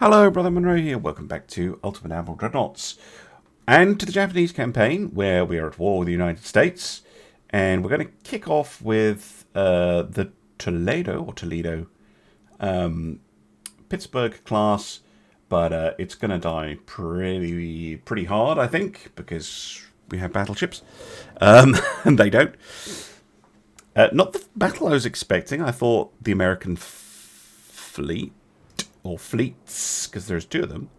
Hello, Brother Monroe here. Welcome back to Ultimate Admiral Dreadnoughts and to the Japanese campaign where we are at war with the United States. And we're going to kick off with the Toledo Pittsburgh class, but it's going to die pretty hard, I think, because we have battleships and they don't. Not the battle I was expecting. I thought the American fleet, or fleets, because there's two of them,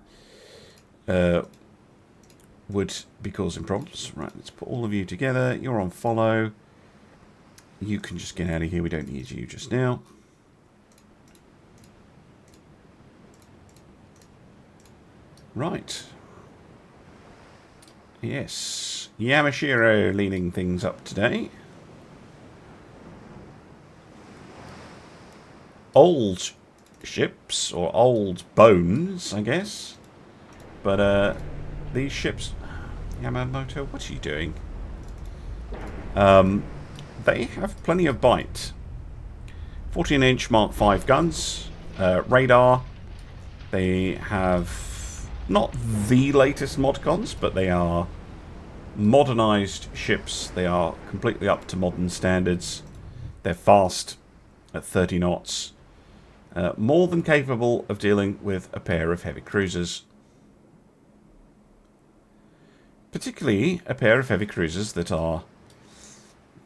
would be causing problems. Right, let's put all of you together. You're on follow. You can just get out of here. We don't need you just now. Right. Yes. Yamashiro leading things up today. Old ships, or old bones, I guess. But these ships, Yamamoto, what are you doing? They have plenty of bite. 14-inch Mark V guns, radar. They have not the latest modcons, but they are modernized ships. They are completely up to modern standards. They're fast at 30 knots. More than capable of dealing with a pair of heavy cruisers. Particularly a pair of heavy cruisers that are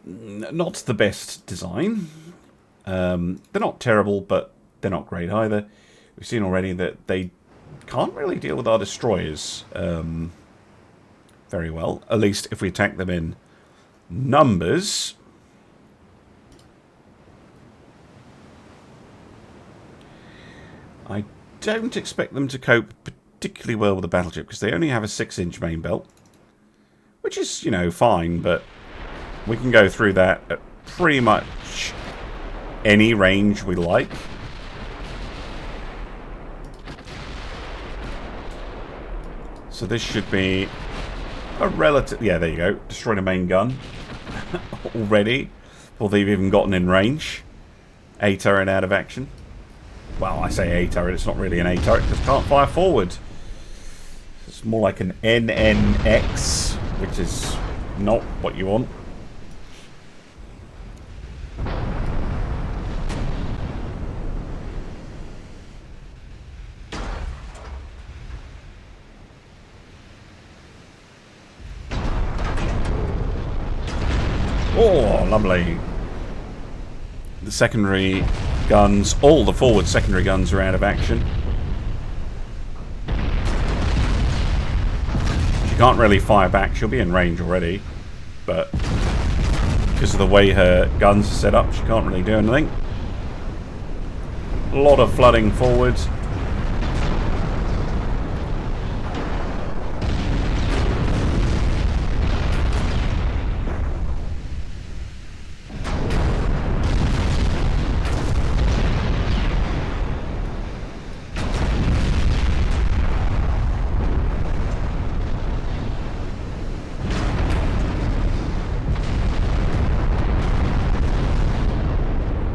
not the best design. They're not terrible, but they're not great either. We've seen already that they can't really deal with our destroyers very well. At least if we attack them in numbers. I don't expect them to cope particularly well with the battleship because they only have a 6-inch main belt, which is, you know, fine, but we can go through that at pretty much any range we like. So this should be a relative... Yeah, there you go. Destroyed a main gun already before they've even gotten in range. A turret out of action. Well, I say A turret, it's not really an A turret because it can't fire forward. It's more like an NNX, which is not what you want. Oh, lovely. The secondary guns, all the forward secondary guns are out of action. She can't really fire back. She'll be in range already, but because of the way her guns are set up, she can't really do anything. A lot of flooding forward.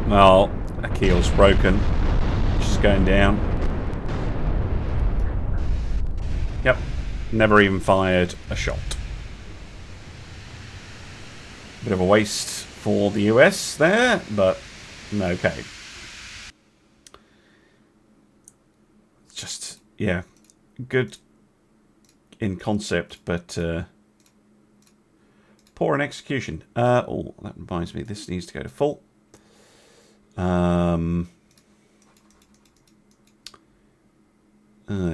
Well, a keel's broken. She's going down. Yep. Never even fired a shot. Bit of a waste for the US there, but okay. Just, yeah. Good in concept, but poor in execution. Oh, that reminds me, this needs to go to full.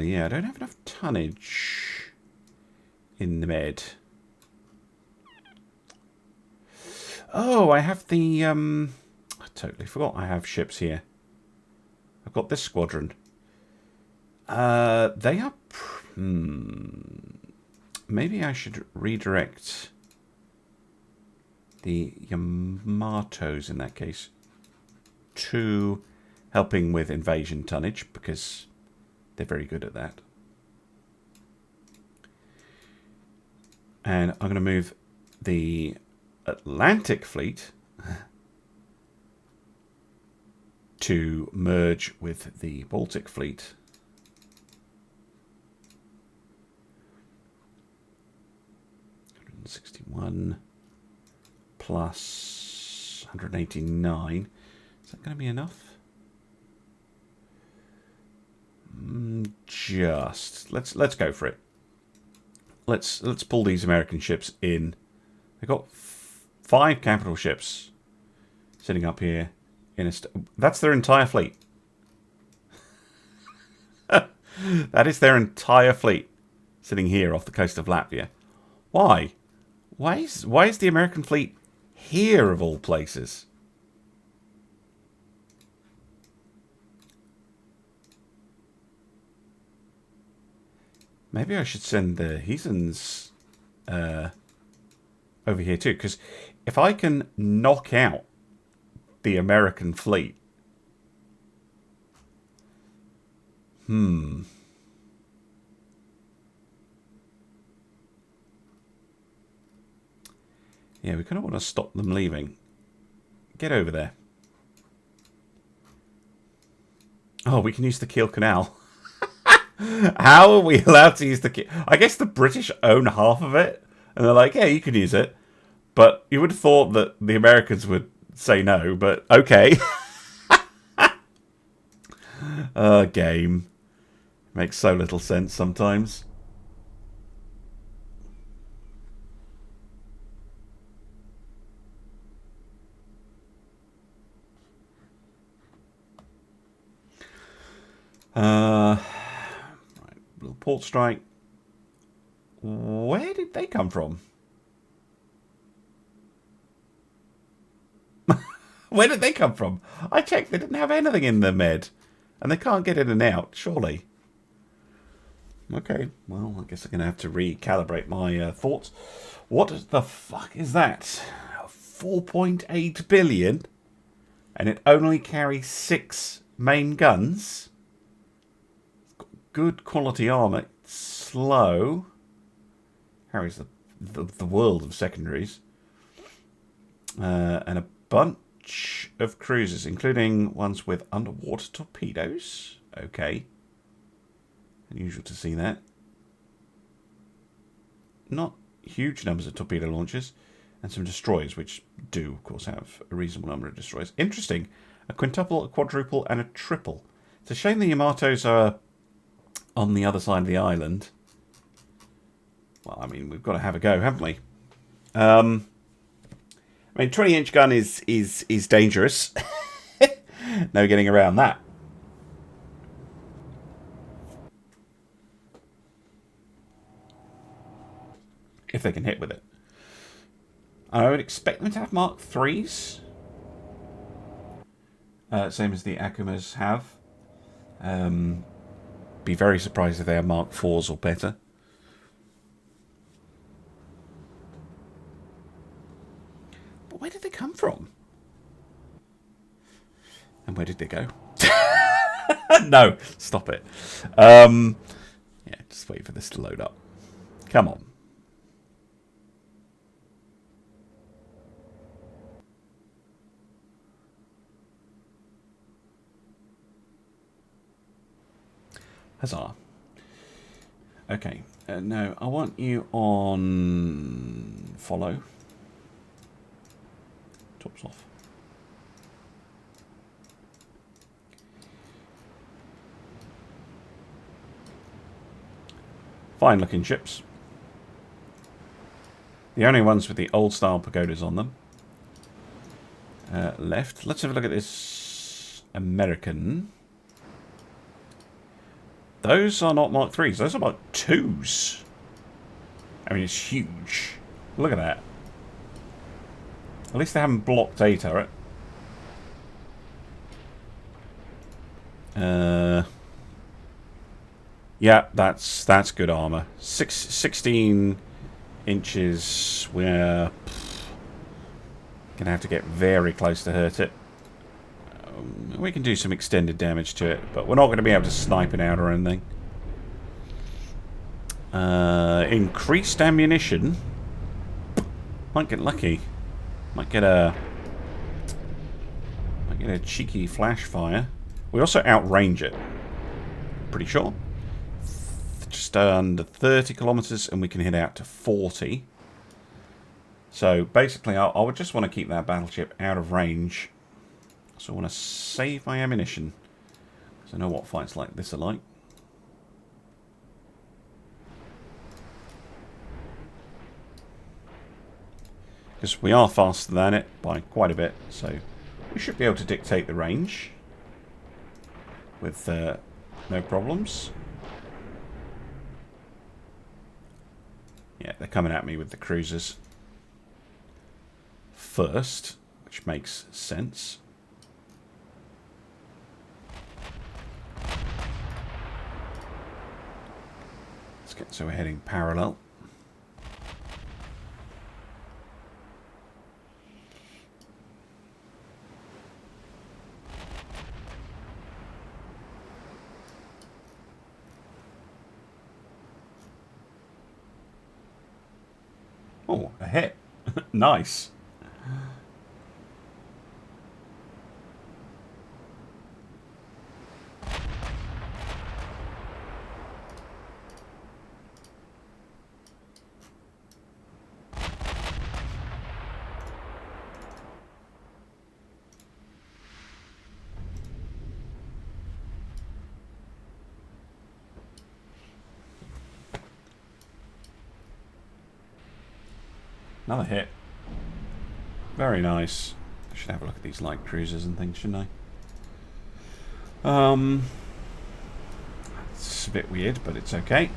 Yeah, I don't have enough tonnage in the med. Oh, I have the, I totally forgot I have ships here. I've got this squadron. They are, maybe I should redirect the Yamatos in that case to helping with invasion tonnage because they're very good at that. And I'm going to move the Atlantic fleet to merge with the Baltic fleet. 161 plus 189. Is that going to be enough? Just let's go for it. Let's pull these American ships in. They've got 5 capital ships sitting up here in a. That's their entire fleet. That is their entire fleet sitting here off the coast of Latvia. Why? Why is the American fleet here of all places? Maybe I should send the Heathens over here too, because if I can knock out the American fleet, yeah, we kind of want to stop them leaving. Get over there. Oh, we can use the Kiel Canal. How are we allowed to use the Kiel? I guess the British own half of it, and they're like, yeah, you can use it. But you would have thought that the Americans would say no, but okay. Game. Makes so little sense sometimes. Right, little port strike. Where did they come from? Where did they come from? I checked, they didn't have anything in the med. And they can't get in and out, surely. Okay, well, I guess I'm going to have to recalibrate my thoughts. What the fuck is that? 4.8 billion? And it only carries 6 main guns? It's got good quality armour. It's slow. Carries the world of secondaries. And a bunch of cruisers, including ones with underwater torpedoes. Okay. Unusual to see that. Not huge numbers of torpedo launchers. And some destroyers, which do, of course, have a reasonable number of destroyers. Interesting. A quintuple, a quadruple, and a triple. It's a shame the Yamatos are on the other side of the island. Well, I mean, we've got to have a go, haven't we? I mean, 20-inch gun is dangerous. No getting around that. If they can hit with it. I would expect them to have Mark 3s. Same as the Akumas have. Be very surprised if they have Mark 4s or better. But where did they come from? And where did they go? No, stop it. Yeah, just wait for this to load up. Come on. Huzzah. Okay, no, I want you on follow. Tops off. Fine looking ships. The only ones with the old style pagodas on them. Left. Let's have a look at this American. Those are not Mark 3s. Those are Mark 2s. I mean, it's huge. Look at that. At least they haven't blocked a turret. Yeah, that's good armor. 16 inches. We're gonna have to get very close to hurt it. We can do some extended damage to it, but we're not going to be able to snipe it out or anything. Increased ammunition. Might get lucky. Might get a cheeky flash fire. We also outrange it. Pretty sure. Just under 30 kilometers, and we can hit out to 40. So basically, I would just want to keep that battleship out of range. So I want to save my ammunition. Because I know what fights like this are like. Because we are faster than it by quite a bit. So we should be able to dictate the range. With no problems. Yeah, they're coming at me with the cruisers first, which makes sense. Let's get so we're heading parallel. Oh, a hit. Nice. Another hit. Very nice. I should have a look at these light cruisers and things, shouldn't I? It's a bit weird, but it's okay.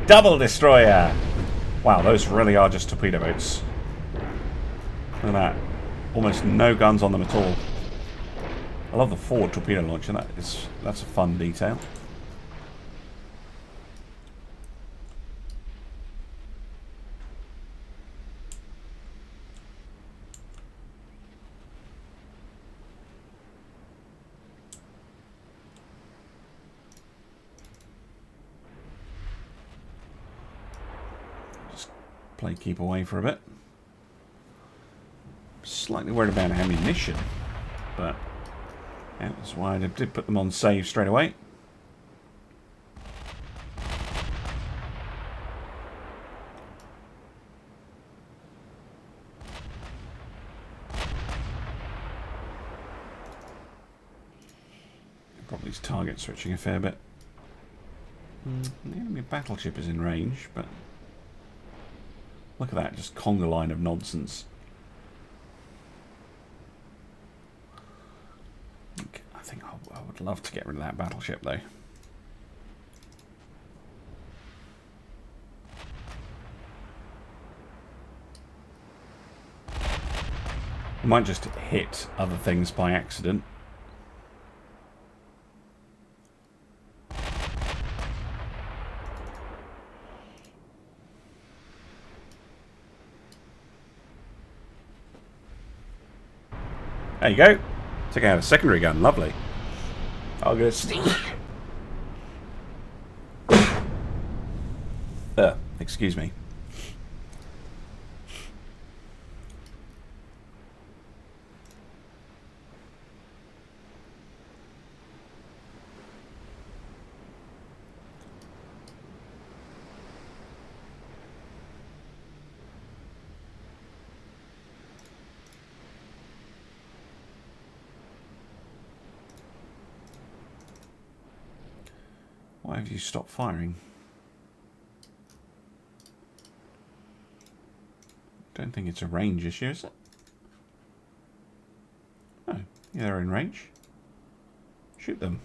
Double destroyer! Wow, those really are just torpedo boats. Look at that. Almost no guns on them at all. I love the forward torpedo launcher. That's a fun detail. Play keep away for a bit. Slightly worried about ammunition, but yeah, that's why I did put them on save straight away. Probably target switching a fair bit. The enemy battleship is in range, but look at that, just conga line of nonsense. I think I would love to get rid of that battleship, though. I might just hit other things by accident. There you go. Took out a secondary gun. Lovely. I'll go steam. Excuse me. Why have you stopped firing? Don't think it's a range issue, is it? Oh, yeah, they're in range. Shoot them.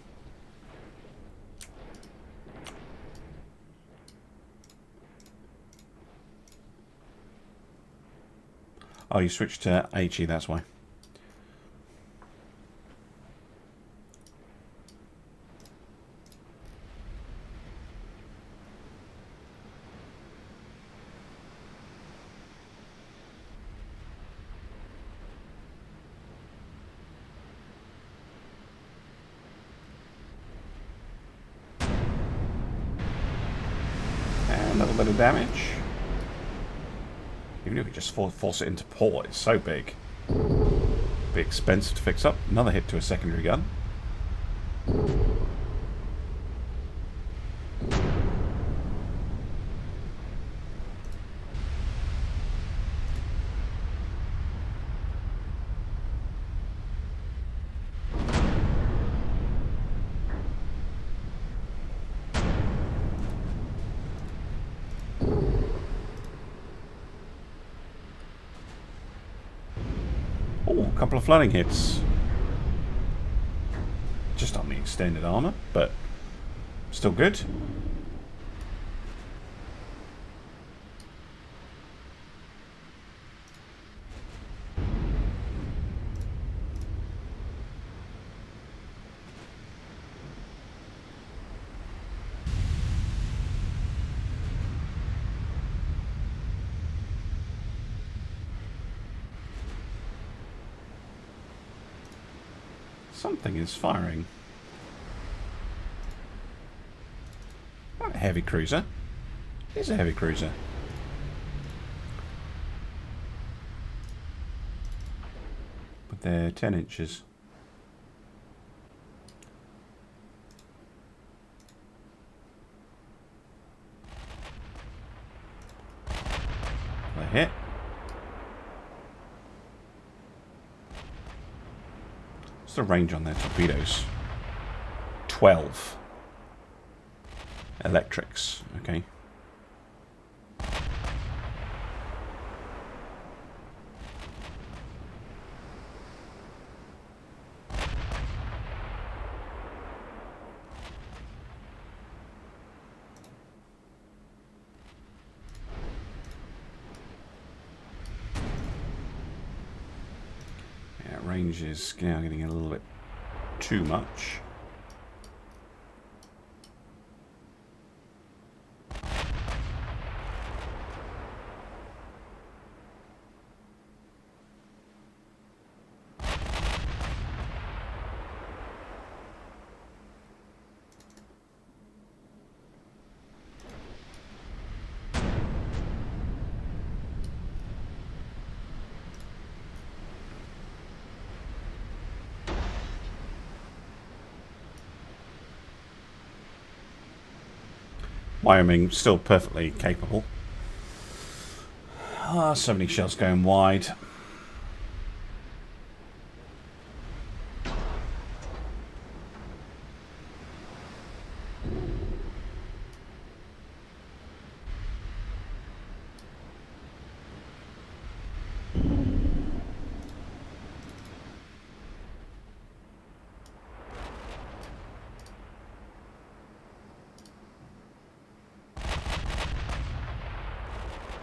Oh, you switched to HE, that's why. Another bit of damage. Even if we just force it into port, it's so big. Be expensive to fix up. Another hit to a secondary gun. Oh, a couple of flooding hits. Just on the extended armour, but still good. Something is firing. Not a heavy cruiser. It is a heavy cruiser. But they're 10 inches. A hit. The range on their torpedoes? 12 electrics. Okay. Range is now getting a little bit too much. Wyoming still perfectly capable. Ah, so many shells going wide.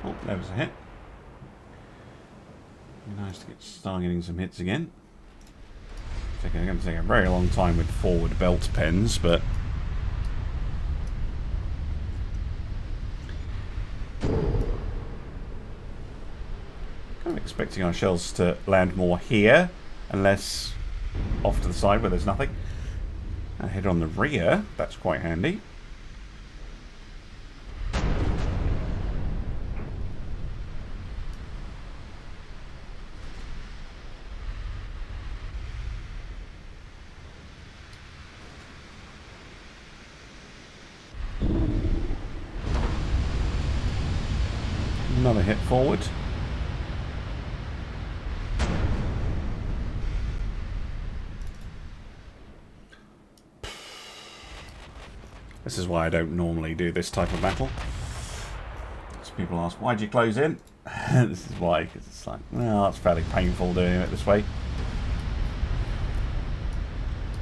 Oh, there was a hit. Be nice to start getting some hits again. It's going to take a very long time with forward belt pens, but kind of expecting our shells to land more here and less off to the side where there's nothing. A hit on the rear, that's quite handy. Another hit forward. This is why I don't normally do this type of battle. So people ask, why'd you close in? This is why, because it's like, well, it's fairly painful doing it this way.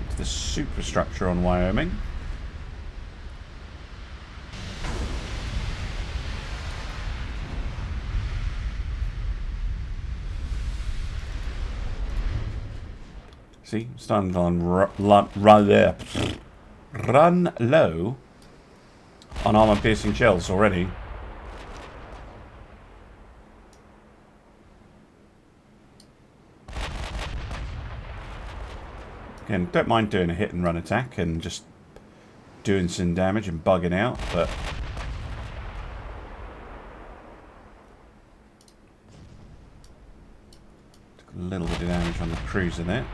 It's the superstructure on Wyoming. See, starting to run low on armor-piercing shells already. Again, don't mind doing a hit-and-run attack and just doing some damage and bugging out, but took a little bit of damage on the cruiser there.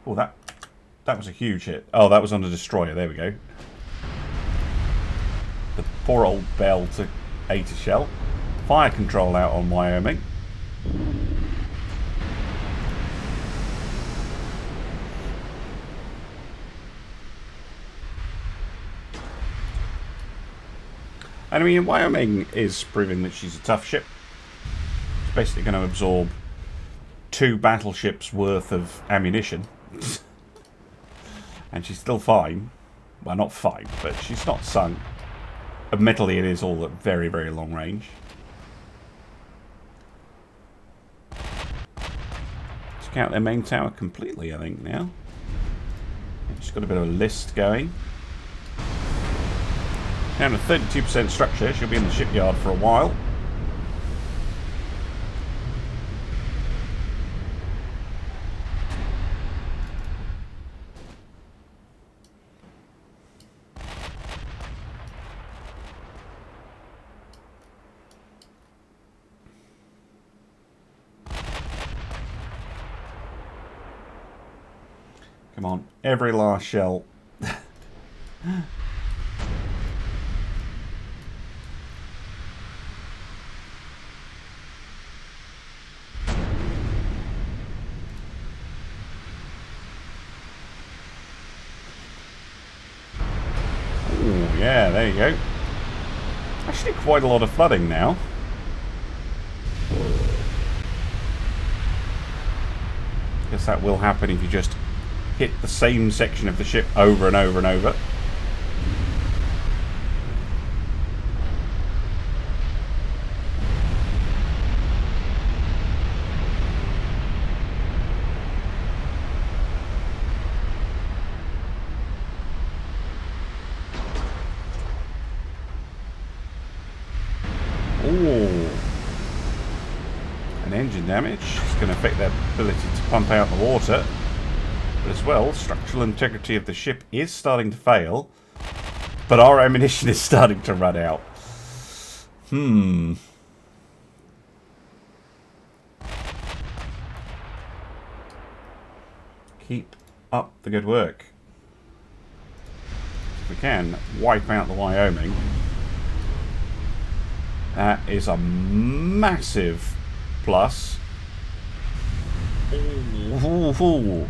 Oh, that was a huge hit. Oh, that was on the destroyer. There we go. The poor old Bell took 80 shell. Fire control out on Wyoming. And I mean, Wyoming is proving that she's a tough ship. She's basically going to absorb 2 battleships worth of ammunition. And she's still fine. Well, not fine, but she's not sunk. Admittedly, it is all at very, very long range. Took out their main tower completely, I think, now. Just got a bit of a list going. Down to 32% structure. She'll be in the shipyard for a while. Come on, every last shell. Ooh, yeah, there you go. Actually quite a lot of flooding now. Guess that will happen if you just hit the same section of the ship over and over and over. Ooh. An engine damage. It's going to affect their ability to pump out the water. But as well, structural integrity of the ship is starting to fail, but our ammunition is starting to run out. Keep up the good work. If we can, wipe out the Wyoming. That is a massive plus. Ooh.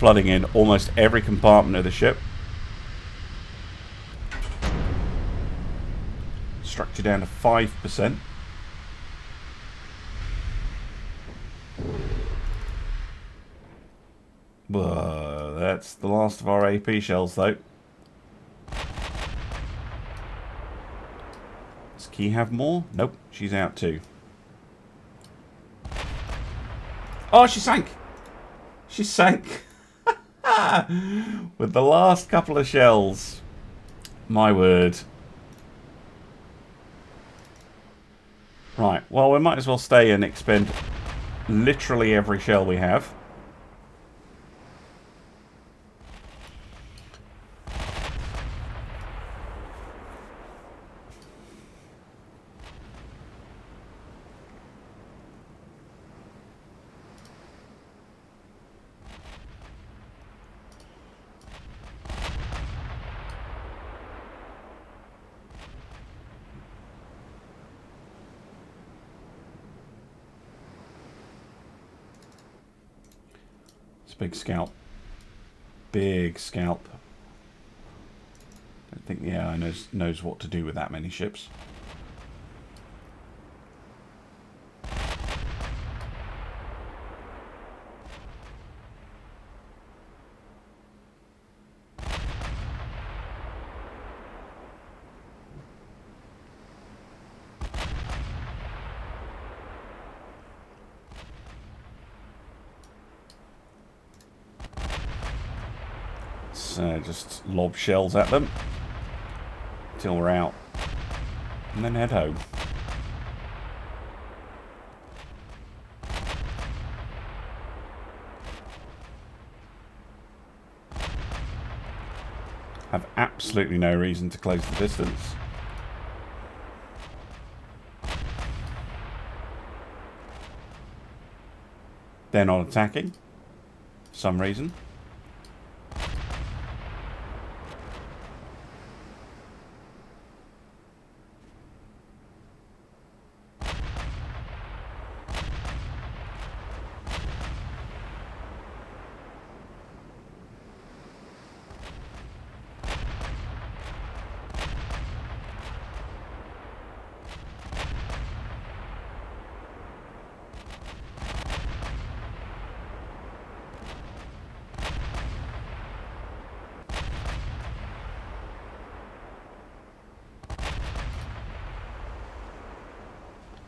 Flooding in almost every compartment of the ship. Structure down to 5%. That's the last of our AP shells, though. Does Key have more? Nope, she's out too. Oh, she sank! She sank! With the last couple of shells. My word. Right, well, we might as well stay and expend literally every shell we have. Big scalp. Big scalp. I don't think the AI knows what to do with that many ships. Just lob shells at them till we're out, and then head home. Have absolutely no reason to close the distance. They're not attacking for some reason.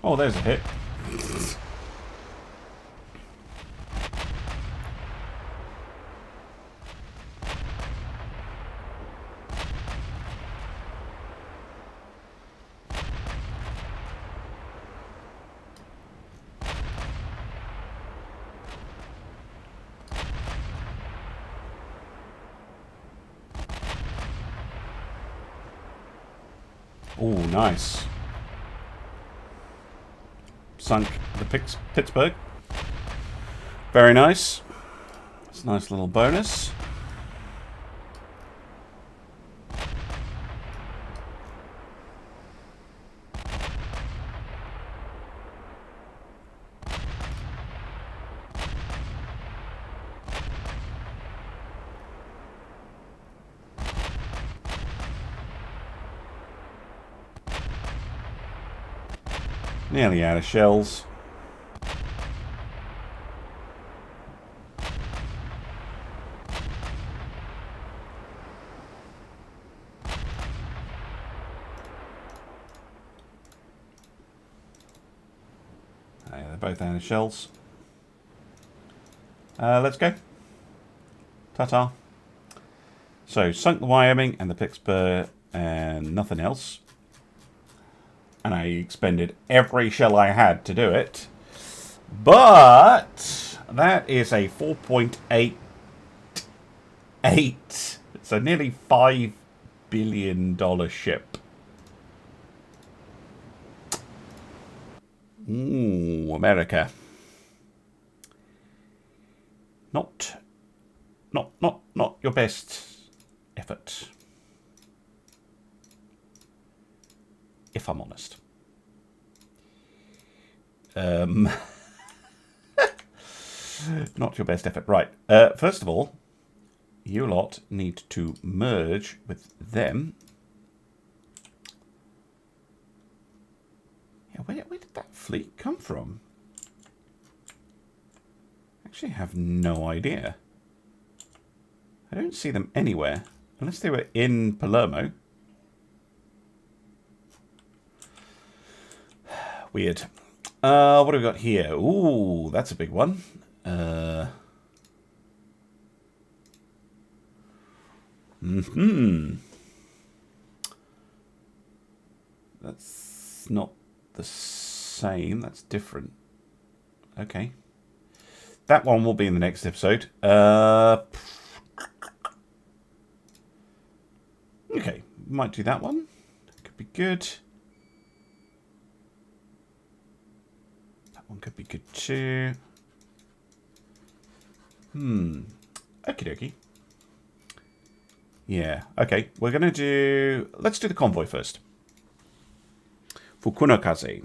Oh, there's a hit. Oh, nice. Sunk the Pittsburgh. Very nice. It's a nice little bonus. Nearly out of shells. They're both out of shells. Let's go. Ta-ta. So, sunk the Wyoming and the Pittsburgh and nothing else. And I expended every shell I had to do it. But that is a 4.88. It's a nearly $5 billion ship. Ooh, America. Not your best effort. If I'm honest. Not your best effort. Right. First of all, you lot need to merge with them. Yeah, where did that fleet come from? I actually have no idea. I don't see them anywhere. Unless they were in Palermo. Weird. What have we got here? Ooh, that's a big one. That's not the same. That's different. Okay. That one will be in the next episode. Okay, might do that one. Could be good. One could be good too. Okie dokie. Yeah, okay. We're going to do... Let's do the convoy first. Fukunokaze.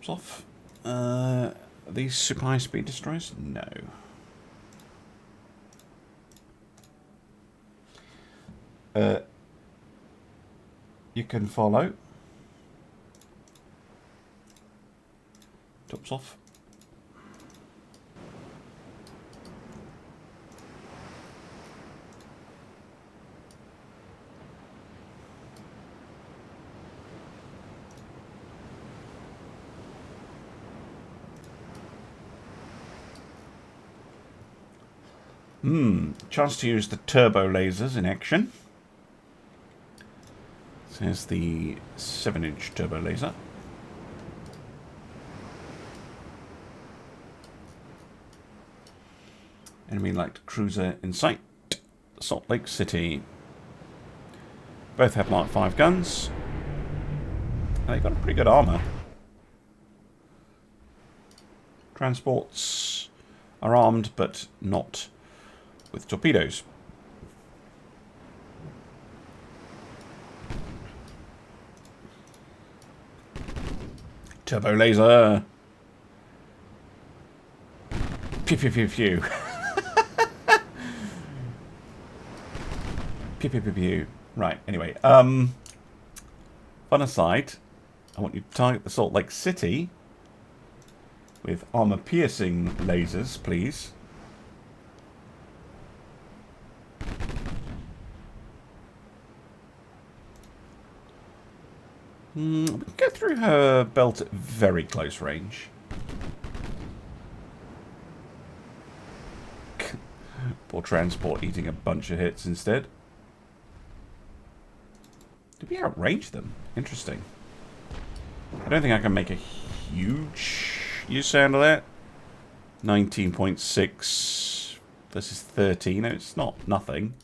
Off. These super high speed destroyers? No. You can follow. Tops off. Chance to use the turbo lasers in action. So here's the 7-inch turbo laser. Enemy light cruiser in sight. Salt Lake City. Both have Mark 5 guns. They've got a pretty good armor. Transports are armed, but not with torpedoes. Turbo laser. Pew pew pew pew. Pew, pew, pew, pew. Right, anyway. Fun aside, I want you to target the Salt Lake City with armor-piercing lasers, please. We can go through her belt at very close range. Poor transport eating a bunch of hits instead. Did we outrange them? Interesting. I don't think I can make a huge use out of that. 19.6 versus 13. It's not nothing.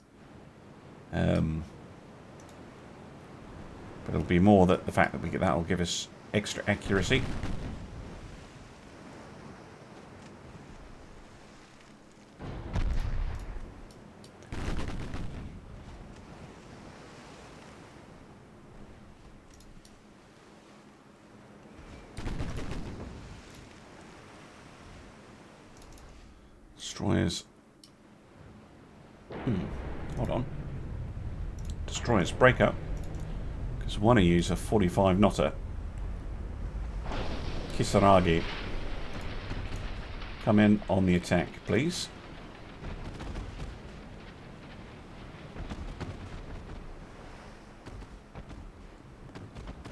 But it'll be more that the fact that we get that will give us extra accuracy. Destroyers. Hold on. Destroyers break up. Because I want to use a 45 knotter. Kisaragi. Come in on the attack, please.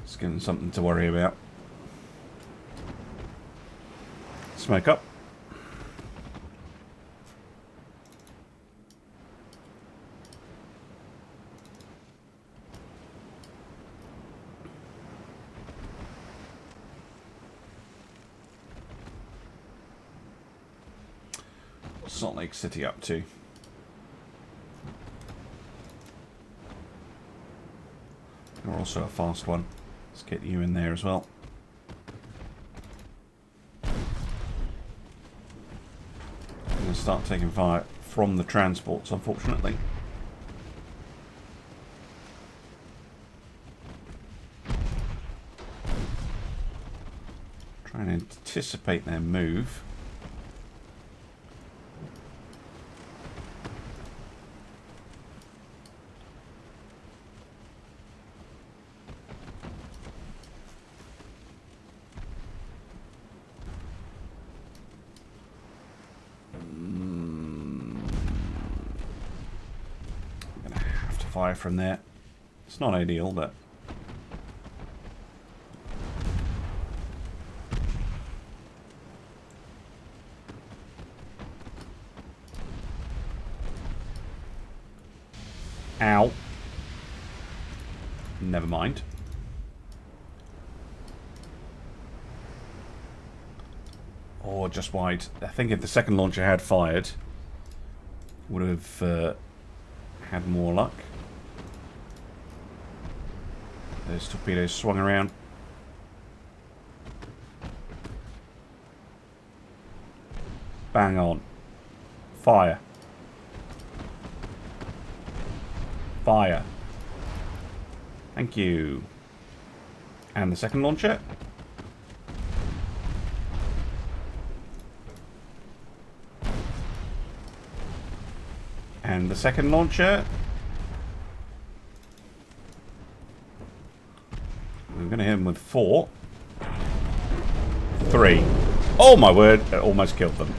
Let's give them something to worry about. Smoke up. Salt Lake City up to? You're also a fast one. Let's get you in there as well. I'm going to start taking fire from the transports, unfortunately. Try and anticipate their move. From there. It's not ideal, but ow. Never mind. Or just wide. I think if the second launcher had fired, would have had more luck. Those torpedoes swung around. Bang on. Fire. Fire. Thank you. And the second launcher. And the second launcher. We're going to hit him with 4. 3. Oh my word, it almost killed them.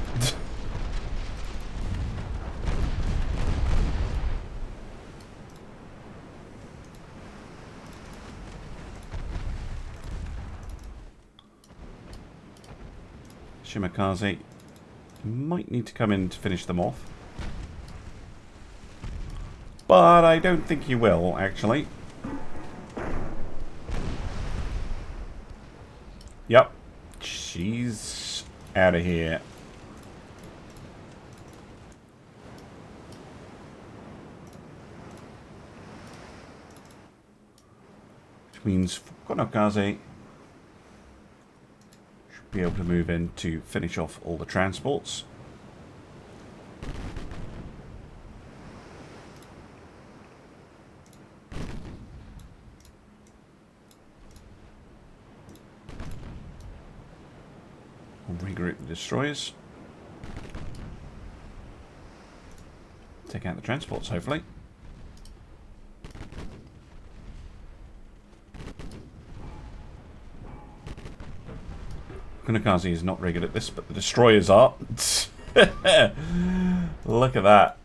Shimakaze might need to come in to finish them off. But I don't think he will, actually. Yep. She's out of here. Which means Konokaze should be able to move in to finish off all the transports. Regroup the destroyers. Take out the transports, hopefully. Kunakazi is not very good at this, but the destroyers are. Look at that.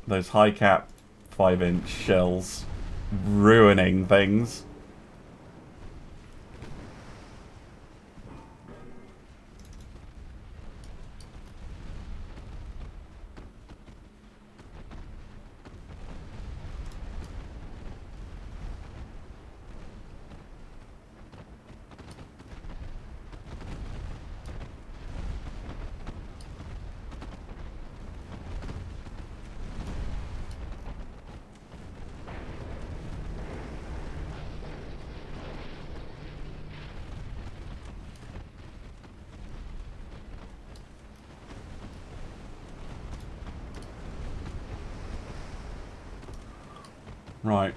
Those high cap 5-inch shells ruining things. Right,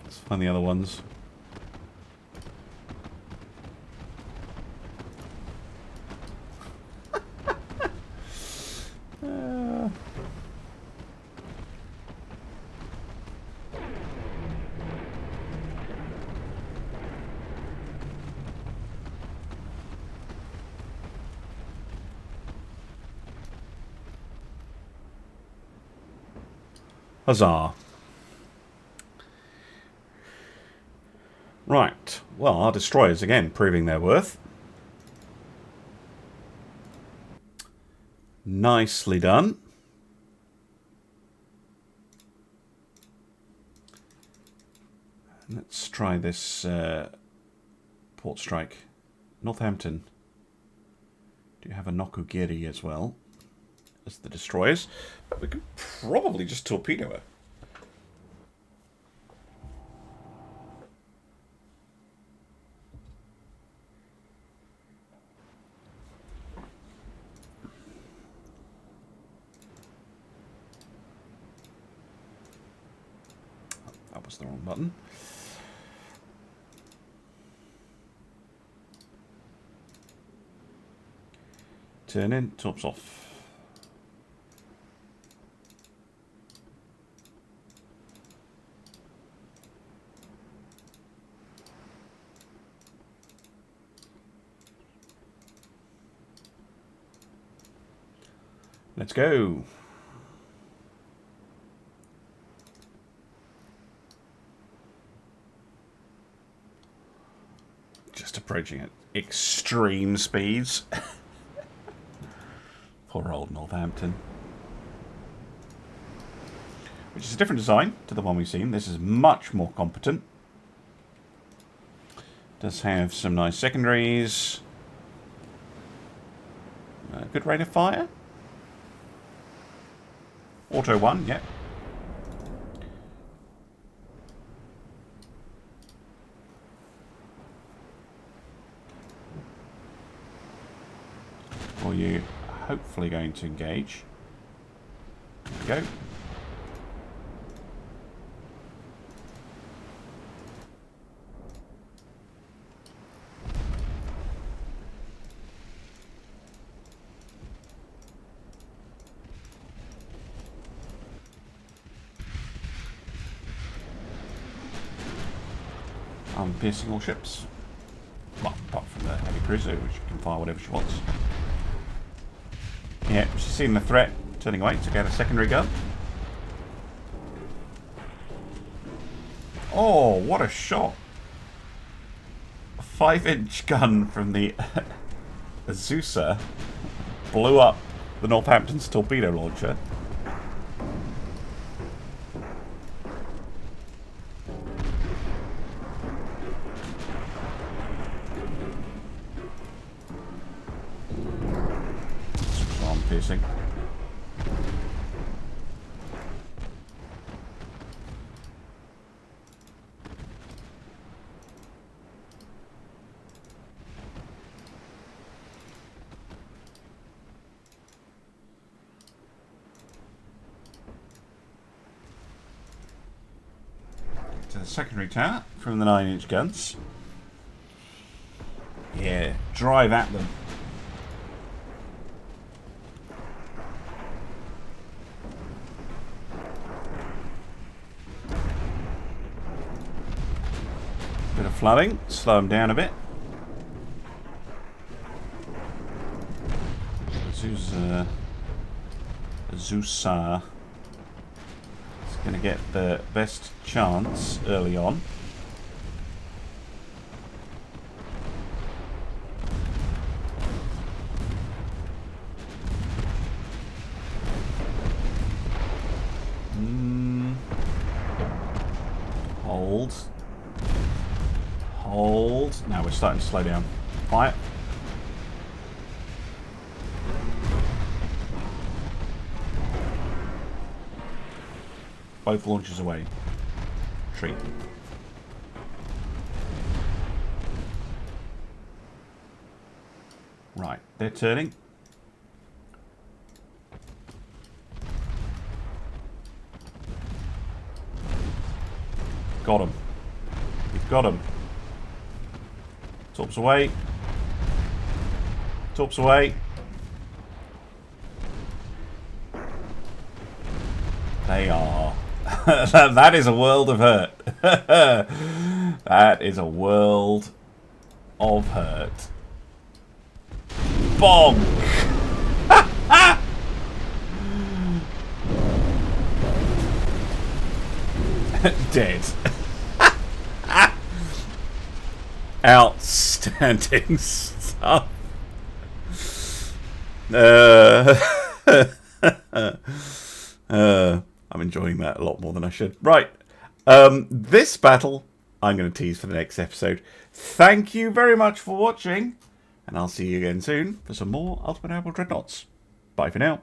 let's find the other ones. Huzzah. Right, well, our destroyers again proving their worth. Nicely done. Let's try this port strike. Northampton. Do you have a Nokogiri as well as the destroyers? But we could probably just torpedo her. That was the wrong button. Turn in, tops off. Let's go. Just approaching at extreme speeds. Poor old Northampton. Which is a different design to the one we've seen. This is much more competent. Does have some nice secondaries. Good rate of fire. Auto 1, yep. Or you hopefully going to engage. There we go. I'm piercing all ships. Well, apart from the heavy cruiser, which can fire whatever she wants. Yeah, she's seen the threat, turning away to get a secondary gun. Oh, what a shot! A 5-inch gun from the Azusa blew up the Northampton's torpedo launcher. Piercing. To the secondary tower from the 9-inch guns. Yeah, drive at them. Bit of flooding, slow them down a bit. Zusar is going to get the best chance early on. Hold. Hold. Now we're starting to slow down. Quiet. Both launches away. Tree. Right, they're turning. Got him. You've got him. Torps away. Torps away. They are. That is a world of hurt. That is a world of hurt. Bonk! Dead. Outstanding stuff. I'm enjoying that a lot more than I should. Right. This battle I'm going to tease for the next episode. Thank you very much for watching, and I'll see you again soon for some more Ultimate Admiral Dreadnoughts. Bye for now.